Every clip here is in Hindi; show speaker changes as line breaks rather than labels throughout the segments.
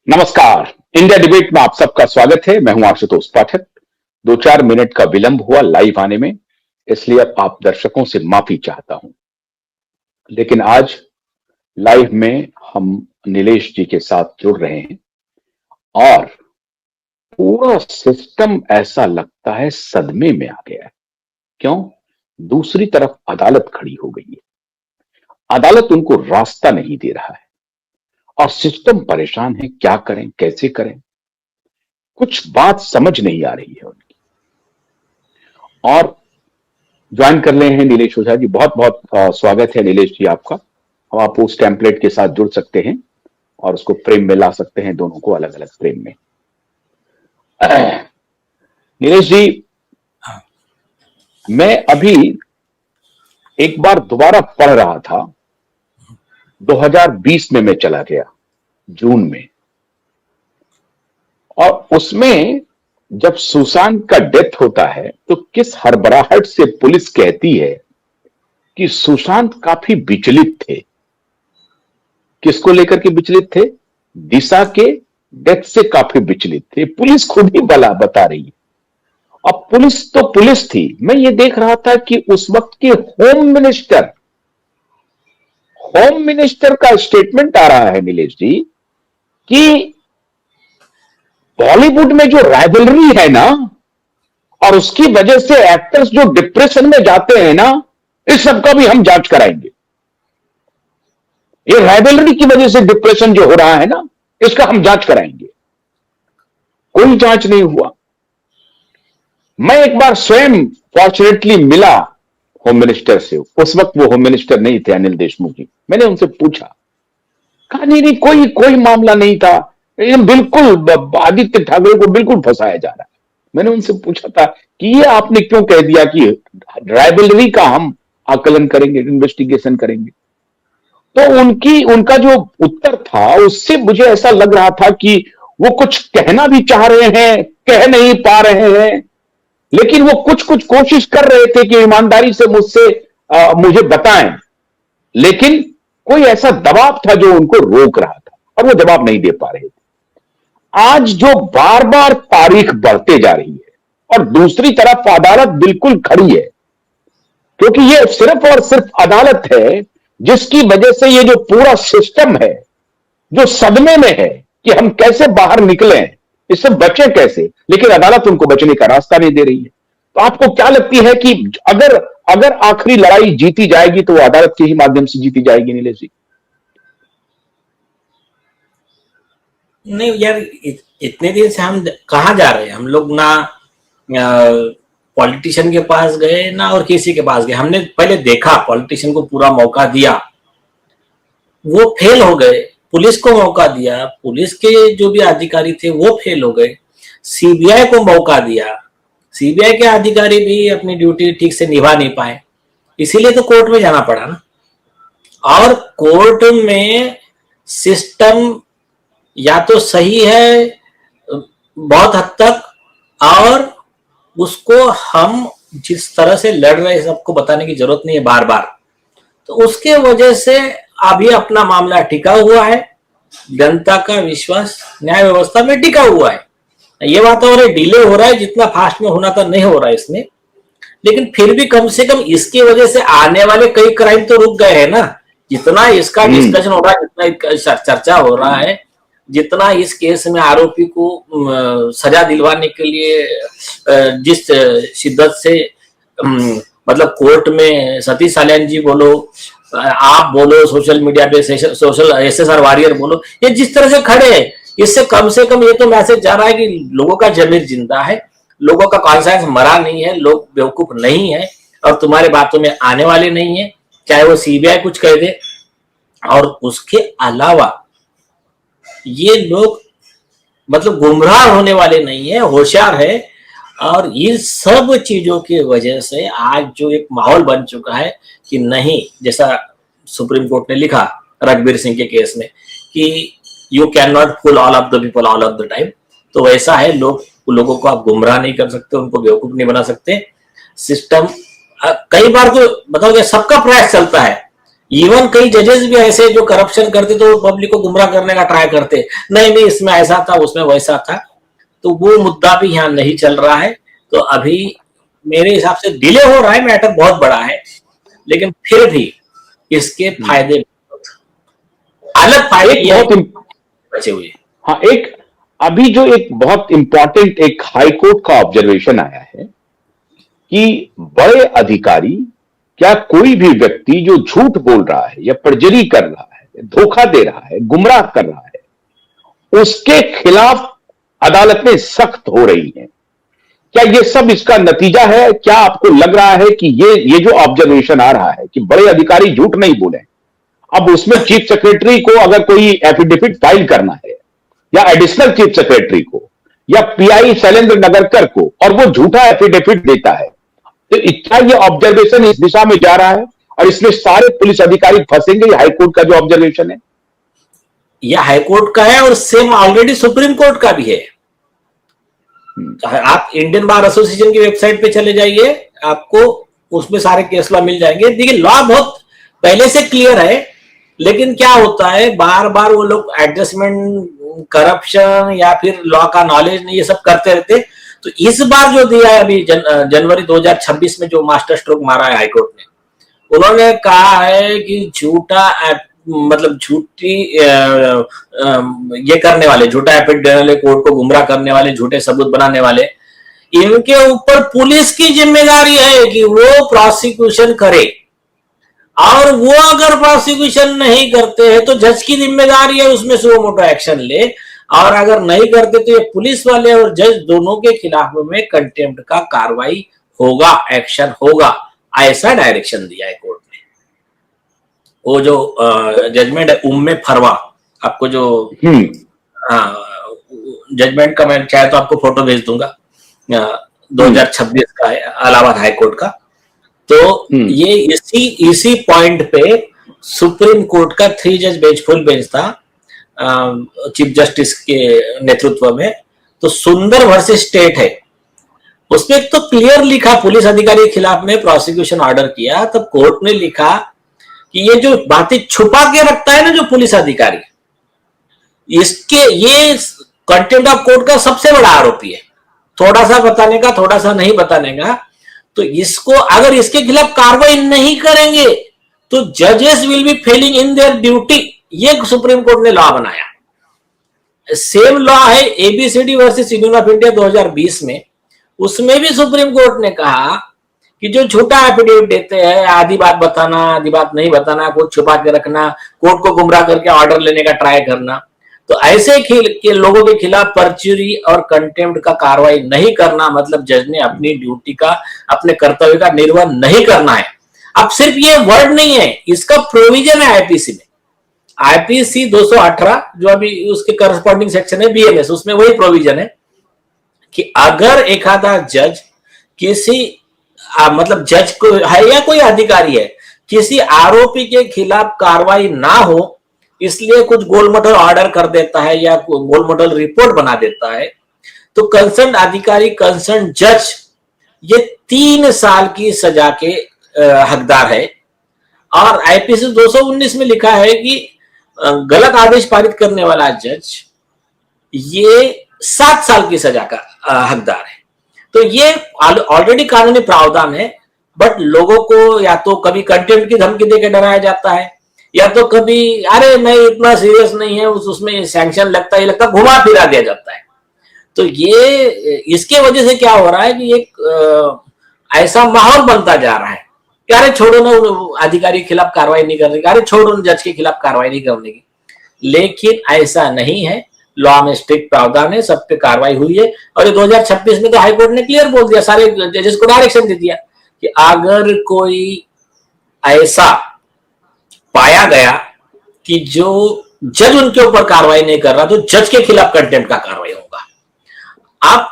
नमस्कार। इंडिया डिबेट में आप सबका स्वागत है। मैं हूं आशुतोष पाठक। 2-4 मिनट का विलंब हुआ लाइव आने में, इसलिए अब आप दर्शकों से माफी चाहता हूं। लेकिन आज लाइव में हम नीलेश जी के साथ जुड़ रहे हैं और पूरा सिस्टम ऐसा लगता है सदमे में आ गया है। क्यों? दूसरी तरफ अदालत खड़ी हो गई है। अदालत उनको रास्ता नहीं दे रहा है और सिस्टम परेशान है। क्या करें, कैसे करें, कुछ बात समझ नहीं आ रही है उनकी। और ज्वाइन कर रहे हैं नीलेश ओझा जी। बहुत बहुत स्वागत है नीलेश जी आपका। अब आप उस टेम्पलेट के साथ जुड़ सकते हैं और उसको फ्रेम में ला सकते हैं, दोनों को अलग अलग फ्रेम में। नीलेश जी, मैं अभी एक बार दोबारा पढ़ रहा था। 2020 में मैं चला गया, जून में, और उसमें जब सुशांत का डेथ होता है तो किस हड़बड़ाहट से पुलिस कहती है कि सुशांत काफी विचलित थे। किसको लेकर के विचलित थे? दिशा के डेथ से काफी विचलित थे। पुलिस खुद ही बता रही है। अब पुलिस तो पुलिस थी। मैं ये देख रहा था कि उस वक्त के होम मिनिस्टर का स्टेटमेंट आ रहा है नीलेश जी कि बॉलीवुड में जो राइवलरी है ना, और उसकी वजह से एक्टर्स जो डिप्रेशन में जाते हैं ना, इस सबका भी हम जांच कराएंगे। ये राइवलरी की वजह से डिप्रेशन जो हो रहा है ना, इसका हम जांच कराएंगे। कोई जांच नहीं हुआ। मैं एक बार स्वयं फॉर्चुनेटली मिला होम मिनिस्टर से। उस वक्त वो होम मिनिस्टर नहीं थे, अनिल देशमुख जी। मैंने उनसे पूछा, कहा नहीं, कोई मामला नहीं था, बिल्कुल आदित्य ठाकरे को बिल्कुल फंसाया जा रहा है। मैंने उनसे पूछा था कि ये आपने क्यों कह दिया कि राइवलरी का हम आकलन करेंगे, इन्वेस्टिगेशन करेंगे। तो उनका जो उत्तर था, उससे मुझे ऐसा लग रहा था कि वो कुछ कहना भी चाह रहे हैं, कह नहीं पा रहे हैं, लेकिन वो कुछ कोशिश कर रहे थे कि ईमानदारी से मुझे बताएं। लेकिन कोई ऐसा दबाव था जो उनको रोक रहा था और वो जवाब नहीं दे पा रहे थे। आज जो बार बार तारीख बढ़ते जा रही है और दूसरी तरफ अदालत बिल्कुल खड़ी है, क्योंकि ये सिर्फ और सिर्फ अदालत है जिसकी वजह से ये जो पूरा सिस्टम है जो सदमे में है कि हम कैसे बाहर निकलें, इससे बचे कैसे। लेकिन अदालत उनको बचने का रास्ता नहीं दे रही है। तो आपको क्या लगती है कि अगर आखिरी लड़ाई जीती जाएगी तो वो अदालत के ही माध्यम से जीती जाएगी नीलेश जी?
नहीं यार, इतने दिन से हम कहाँ जा रहे हैं? हम लोग ना पॉलिटिशियन के पास गए ना और किसी के पास गए। हमने पहले देखा, पॉलिटिशियन को पूरा मौका दिया, वो फेल हो गए। पुलिस को मौका दिया, पुलिस के जो भी अधिकारी थे वो फेल हो गए। सीबीआई को मौका दिया, सीबीआई के अधिकारी भी अपनी ड्यूटी ठीक से निभा नहीं पाए, इसीलिए तो कोर्ट में जाना पड़ा ना। और कोर्ट में सिस्टम या तो सही है बहुत हद तक, और उसको हम जिस तरह से लड़ रहे हैं सबको बताने की जरूरत नहीं है बार बार। तो उसके वजह से अभी अपना मामला टिका हुआ है। जनता का विश्वास न्याय व्यवस्था में टिका हुआ है। ये बात हो रही, डिले हो रहा है, जितना फास्ट में होना था नहीं हो रहा है इसमें। लेकिन फिर भी कम से कम इसकी वजह से आने वाले कई क्राइम तो रुक गए हैं ना। जितना इसका डिस्कशन हो रहा है, जितना चर्चा हो रहा है, जितना इस केस में आरोपी को सजा दिलवाने के लिए जिस शिद्दत से मतलब कोर्ट में सतीश साल्यान जी बोलो, आप बोलो, सोशल मीडिया पे सोशल एसएसआर वॉरियर बोलो, ये जिस तरह से खड़े हैं, इससे कम से कम ये तो मैसेज जा रहा है कि लोगों का जमीर जिंदा है, लोगों का कॉन्शियस मरा नहीं है, लोग बेवकूफ नहीं है और तुम्हारे बातों में आने वाले नहीं है, चाहे वो सीबीआई कुछ कह दे। और उसके अलावा ये लोग मतलब गुमराह होने वाले नहीं है, होशियार है। और इन सब चीजों की वजह से आज जो एक माहौल बन चुका है कि नहीं, जैसा सुप्रीम कोर्ट ने लिखा रघुवीर सिंह के केस में कि you can not fool all of the people all of the time. तो वैसा है, लोगों को आप गुमराह नहीं कर सकते, उनको बेवकूफ नहीं बना सकते। सिस्टम कई बार तो बताओ सबका प्रयास चलता है इवन कई जजेस भी ऐसे जो करप्शन करते तो पब्लिक को गुमराह करने का ट्राई करते, नहीं नहीं इसमें ऐसा था उसमें वैसा था, तो वो मुद्दा भी यहाँ नहीं चल रहा है। तो अभी मेरे हिसाब से डिले हो रहा है, मैटर बहुत बड़ा है, लेकिन फिर भी इसके फायदे अलग फायदे
बहुत
बचे हुए।
हाँ, एक अभी जो एक बहुत इंपॉर्टेंट एक हाईकोर्ट का ऑब्जर्वेशन आया है कि बड़े अधिकारी, क्या कोई भी व्यक्ति जो झूठ बोल रहा है या पर्जरी कर रहा है, धोखा दे रहा है, गुमराह कर रहा है, उसके खिलाफ अदालतें सख्त हो रही हैं। क्या ये सब इसका नतीजा है? क्या आपको लग रहा है कि ये जो ऑब्जर्वेशन आ रहा है कि बड़े अधिकारी झूठ नहीं बोले, अब उसमें चीफ सेक्रेटरी को अगर कोई एफिडेविट फाइल करना है या एडिशनल चीफ सेक्रेटरी को या पीआई शैलेंद्र नगरकर को, और वो झूठा एफिडेविट देता है, तो क्या ये ऑब्जर्वेशन इस दिशा में जा रहा है और इसमें सारे पुलिस अधिकारी फंसेंगे? ये हाईकोर्ट का जो ऑब्जर्वेशन है,
यह हाईकोर्ट का है और सेम ऑलरेडी सुप्रीम कोर्ट का भी है। आप इंडियन बार एसोसिएशन की वेबसाइट पे चले जाइए, आपको उसमें सारे केस लॉ मिल जाएंगे। देखिए लॉ बहुत पहले से क्लियर है, लेकिन क्या होता है बार बार वो लोग एडजस्टमेंट, करप्शन या फिर लॉ का नॉलेज नहीं, ये सब करते रहते। तो इस बार जो दिया है अभी जनवरी 2026 में जो मास्टर स्ट्रोक मारा है हाईकोर्ट ने, उन्होंने कहा है कि झूठा मतलब झूठी ये करने वाले, झूठा एफिडेविट देने वाले, कोर्ट को गुमराह करने वाले, झूठे सबूत बनाने वाले, इनके ऊपर पुलिस की जिम्मेदारी है कि वो प्रोसिक्यूशन करे, और वो अगर प्रोसिक्यूशन नहीं करते हैं तो जज की जिम्मेदारी है उसमें सुओ मोटो एक्शन ले, और अगर नहीं करते तो ये पुलिस वाले और जज दोनों के खिलाफ में कंटेम्प्ट का कार्रवाई होगा, एक्शन होगा, ऐसा डायरेक्शन दिया है कोर्ट ने। वो जो जजमेंट है उम्मे फरवा, आपको जो जजमेंट का मैं चाहे तो आपको फोटो भेज दूंगा, 2026 का है, इलाहाबाद हाईकोर्ट का। तो ये इसी पॉइंट पे सुप्रीम कोर्ट का 3 जज बेंच, फुल बेंच था चीफ जस्टिस के नेतृत्व में। तो सुंदर वर्सेस स्टेट है, उसमें तो क्लियर लिखा, पुलिस अधिकारी के खिलाफ में प्रोसिक्यूशन ऑर्डर किया, तब कोर्ट ने लिखा कि ये जो बातें छुपा के रखता है ना जो पुलिस अधिकारी, इसके ये कंटेम्प्ट ऑफ कोर्ट का सबसे बड़ा आरोपी है, थोड़ा सा बताने का, थोड़ा सा नहीं बताने का। तो इसको अगर इसके खिलाफ कार्रवाई नहीं करेंगे तो जजेस will be failing in their duty, ये सुप्रीम कोर्ट ने लॉ बनाया। सेम लॉ है ABCD versus Union of India 2020 में, उसमें भी सुप्रीम कोर्ट ने कहा कि जो झूठा एफिडेविट देते हैं, आधी बात बताना, आधी बात नहीं बताना, कुछ छुपा के रखना, कोर्ट को गुमराह करके ऑर्डर लेने का ट्राई करना, तो ऐसे के लोगों के खिलाफ पर्चुरी और कंटेम्प्ट का कार्रवाई नहीं करना, मतलब जज ने अपनी ड्यूटी का, अपने कर्तव्य का निर्वहन नहीं करना है। अब सिर्फ ये वर्ड नहीं है, इसका प्रोविजन है आईपीसी में, आईपीसी 218 जो अभी उसके करस्पॉन्डिंग सेक्शन है बीएमएस, उसमें वही प्रोविजन है कि अगर एक आधा जज किसी मतलब जज को है या कोई अधिकारी है, किसी आरोपी के खिलाफ कार्रवाई ना हो इसलिए कुछ गोलमटोल ऑर्डर कर देता है या गोलमटोल रिपोर्ट बना देता है, तो कंसर्न अधिकारी, कंसर्न जज ये 3 साल की सजा के हकदार है। और आईपीसी 219 में लिखा है कि गलत आदेश पारित करने वाला जज ये 7 साल की सजा का हकदार है। तो ये ऑलरेडी कानूनी प्रावधान है, बट लोगों को या तो कभी कंटेम्प्ट की धमकी देकर डराया जाता है, या तो कभी अरे नहीं इतना सीरियस नहीं है, उसमें सैंक्शन लगता ही लगता, घुमा फिरा दिया जाता है। तो ये इसके वजह से क्या हो रहा है कि एक ऐसा माहौल बनता जा रहा है कि अरे छोड़ो ना, अधिकारी के खिलाफ कार्रवाई नहीं करने की, अरे छोड़ो ना, जज के खिलाफ कार्रवाई नहीं करने की। लेकिन ऐसा नहीं है, लॉ में स्ट्रिक्ट प्रावधान है, सब पे कार्रवाई हुई है। और 2026 में तो हाईकोर्ट ने क्लियर बोल दिया, सारे जजेस को डायरेक्शन दे दिया कि अगर कोई ऐसा पाया गया कि जो जज उनके ऊपर कार्रवाई नहीं कर रहा, तो जज के खिलाफ कंटेम्प्ट का कार्रवाई होगा। अब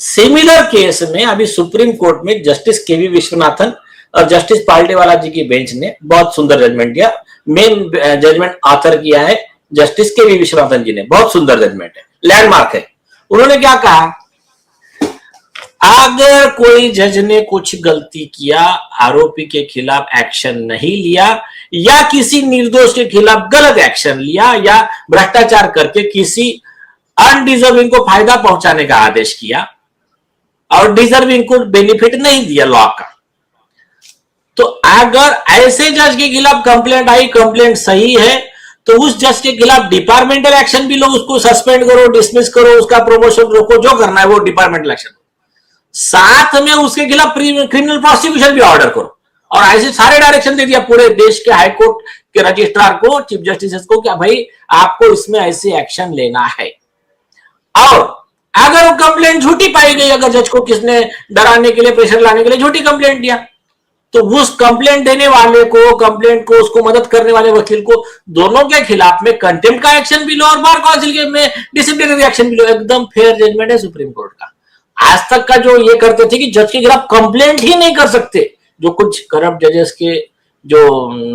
सिमिलर केस में अभी सुप्रीम कोर्ट में जस्टिस केवी विश्वनाथन और जस्टिस पाल्टेवाला जी की बेंच ने बहुत सुंदर जजमेंट दिया। मेन जजमेंट ऑथर किया है जस्टिस केवी विश्वनाथन जी ने, बहुत सुंदर जजमेंट है, लैंडमार्क है। उन्होंने क्या कहा अगर कोई जज ने कुछ गलती किया, आरोपी के खिलाफ एक्शन नहीं लिया या किसी निर्दोष के खिलाफ गलत एक्शन लिया या भ्रष्टाचार करके किसी अनडिजर्विंग को फायदा पहुंचाने का आदेश किया और डिजर्विंग को बेनिफिट नहीं दिया लॉ का, तो अगर ऐसे जज के खिलाफ कंप्लेंट आई, कंप्लेंट सही है, तो उस जज के खिलाफ डिपार्टमेंटल एक्शन भी लो, उसको सस्पेंड करो, डिसमिस करो, उसका प्रमोशन रोको, जो करना है वो डिपार्टमेंटल एक्शन, साथ में उसके खिलाफ क्रिमिनल प्रोसिक्यूशन भी ऑर्डर करो। और ऐसे सारे डायरेक्शन दे दिया पूरे देश के हाईकोर्ट के रजिस्ट्रार को, चीफ जस्टिस को, क्या भाई आपको इसमें ऐसे एक्शन लेना है। और अगर वो कंप्लेंट झूठी पाई गई, अगर जज को किसने डराने के लिए, प्रेशर लाने के लिए झूठी कंप्लेंट दिया, तो उस कंप्लेंट देने वाले को, कंप्लेंट को, उसको मदद करने वाले वकील को, दोनों के खिलाफ में कंटेम्प्ट का एक्शन भी लो और बार काउंसिल के में डिसिप्लिनरी एक्शन भी लो। एकदम फेयर जजमेंट है सुप्रीम कोर्ट का। आज तक का जो ये करते थे कि जज के खिलाफ कंप्लेंट ही नहीं कर सकते, जो कुछ करप्ट जजेस के जो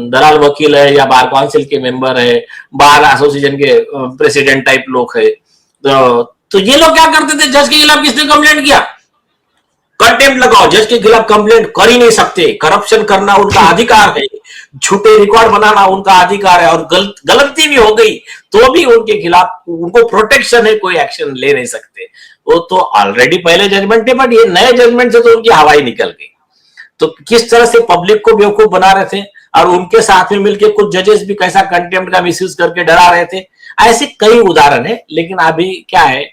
दलाल वकील है या बार काउंसिल के मेंबर है, बार एसोसिएशन के प्रेसिडेंट टाइप लोग है, तो ये लोग क्या करते थे, जज के खिलाफ किसने कंप्लेंट किया, कंटेम्प्ट लगाओ, जज के खिलाफ कंप्लेंट कर ही नहीं सकते, करप्शन करना उनका अधिकार है, झूठे रिकॉर्ड बनाना उनका अधिकार है, और गलती भी हो गई तो भी उनके खिलाफ उनको प्रोटेक्शन है, कोई एक्शन ले नहीं सकते। वो तो ऑलरेडी पहले जजमेंट है, बट ये नए जजमेंट से तो उनकी हवा ही निकल गई। तो किस तरह से पब्लिक को बेवकूफ बना रहे थे, और उनके साथ में मिलकर कुछ जजेस भी कैसा कंटेम्प्ट का मिसयूज करके डरा रहे थे, ऐसे कई उदाहरण है। लेकिन अभी क्या है